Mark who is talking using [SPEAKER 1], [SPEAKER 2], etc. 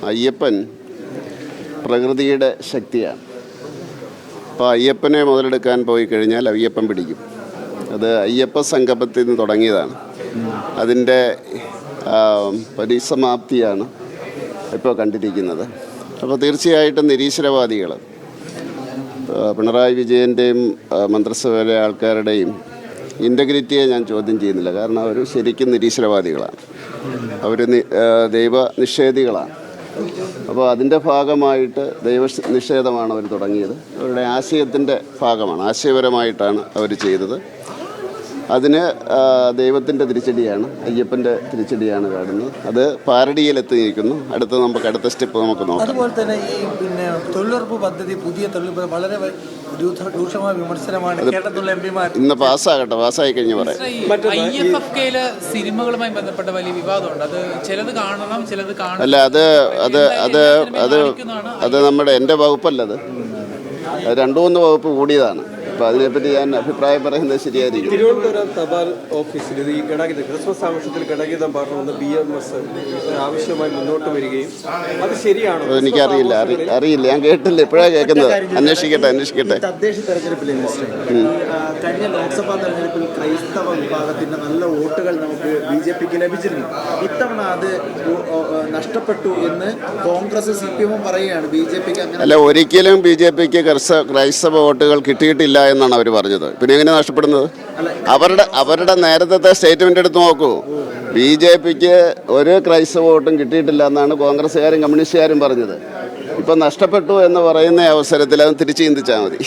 [SPEAKER 1] അയ്യപ്പൻ പ്രകൃതിയുടെ ശക്തിയാണ്. അപ്പോൾ അയ്യപ്പനെ മുതലെടുക്കാൻ പോയി കഴിഞ്ഞാൽ അയ്യപ്പൻ പിടിക്കും. അത് അയ്യപ്പ സംഗമത്തിൽ നിന്ന് തുടങ്ങിയതാണ്. അതിൻ്റെ പരിസമാപ്തിയാണ് ഇപ്പോൾ കണ്ടിരിക്കുന്നത്. അപ്പോൾ തീർച്ചയായിട്ടും നിരീശ്വരവാദികൾ പിണറായി വിജയൻ്റെയും മന്ത്രിസഭയിലെ ആൾക്കാരുടെയും ഇൻ്റഗ്രിറ്റിയെ ഞാൻ ചോദ്യം ചെയ്യുന്നില്ല. കാരണം അവർ ശരിക്കും നിരീശ്വരവാദികളാണ്, അവർ ദൈവ നിഷേധികളാണ്. അപ്പോൾ അതിൻ്റെ ഭാഗമായിട്ട് ദൈവ നിഷേധമാണ് അവർ തുടങ്ങിയത്. അവരുടെ ആശയത്തിൻ്റെ ഭാഗമാണ്, ആശയപരമായിട്ടാണ് അവർ ചെയ്തത്. അതിന് ദൈവത്തിൻ്റെ തിരിച്ചടിയാണ്, അയ്യപ്പൻ്റെ തിരിച്ചടിയാണ് കാണുന്നത്. അത് പാരഡിയിലെത്തിയിരിക്കുന്നു. അടുത്ത സ്റ്റെപ്പ് നമുക്ക് നോക്കാം. അതുപോലെ തന്നെ ഈ തൊഴിലുറപ്പ് പദ്ധതി, പുതിയ തൊഴിലുറപ്പ് വളരെ രൂക്ഷമായ വിമർശനമാണ് കേരളത്തിലുള്ള എംപിമാർ. ഇന്ന് പാസ്സായി കഴിഞ്ഞ് പറയാം.
[SPEAKER 2] സിനിമകളുമായി ബന്ധപ്പെട്ട വലിയ വിവാദമുണ്ട്. അത് ചിലത് കാണണം, ചിലത് കാണണം.
[SPEAKER 1] അല്ല, അത് നമ്മുടെ എൻ്റെ വകുപ്പല്ലത്. 2-3 വകുപ്പ് കൂടിയതാണ്. അപ്പോൾ അതിനെപ്പറ്റി ഞാൻ അഭിപ്രായം പറയുന്നത് ശരിയായിരിക്കും.
[SPEAKER 3] തിരുവനന്തപുരം തപാൽ ഓഫീസിൽ ഈ ഗതാഗതം ക്രിസ്മസ് ആഘോഷത്തിൽ ഗതാഗതം പറഞ്ഞുകൊണ്ട് BMS ആവശ്യമായി മുന്നോട്ട് വരികയും അത് ശരിയാണോ?
[SPEAKER 1] എനിക്കറിയില്ല, ഞാൻ കേട്ടില്ല, ഇപ്പോഴാണ് കേൾക്കുന്നത്. അന്വേഷിക്കട്ടെ.
[SPEAKER 4] തദ്ദേശ തെരഞ്ഞെടുപ്പിൽ കഴിഞ്ഞ ലോക്സഭാ തെരഞ്ഞെടുപ്പിൽ ക്രൈസ്തവ വിഭാഗത്തിന്റെ നല്ല വോട്ടുകൾ നമുക്ക് BJPക്ക് ലഭിച്ചിരുന്നു. ഇത്തവണ അത് നഷ്ടപ്പെട്ടു എന്ന് കോൺഗ്രസ് CPM പറയുകയാണ്. BJPക്ക് അങ്ങനെ
[SPEAKER 1] അല്ല, ഒരിക്കലും BJPക്ക് ക്രൈസ്തവ വോട്ടുകൾ കിട്ടിയിട്ടില്ല എന്നാണ് അവർ പറഞ്ഞത്. പിന്നെ എങ്ങനെ നഷ്ടപ്പെടുന്നത്? അവരുടെ നേരത്തെ സ്റ്റേറ്റ്മെന്റ് എടുത്ത് നോക്കൂ. BJPക്ക് ഒരു ക്രൈസ്തവ വോട്ടും കിട്ടിയിട്ടില്ല എന്നാണ് കോൺഗ്രസ്സുകാരും കമ്മ്യൂണിസ്റ്റുകാരും പറഞ്ഞത്. ഇപ്പം നഷ്ടപ്പെട്ടു എന്ന് പറയുന്ന അവസരത്തിൽ അത് തിരിച്ച് ചിന്തിച്ചാൽ മതി.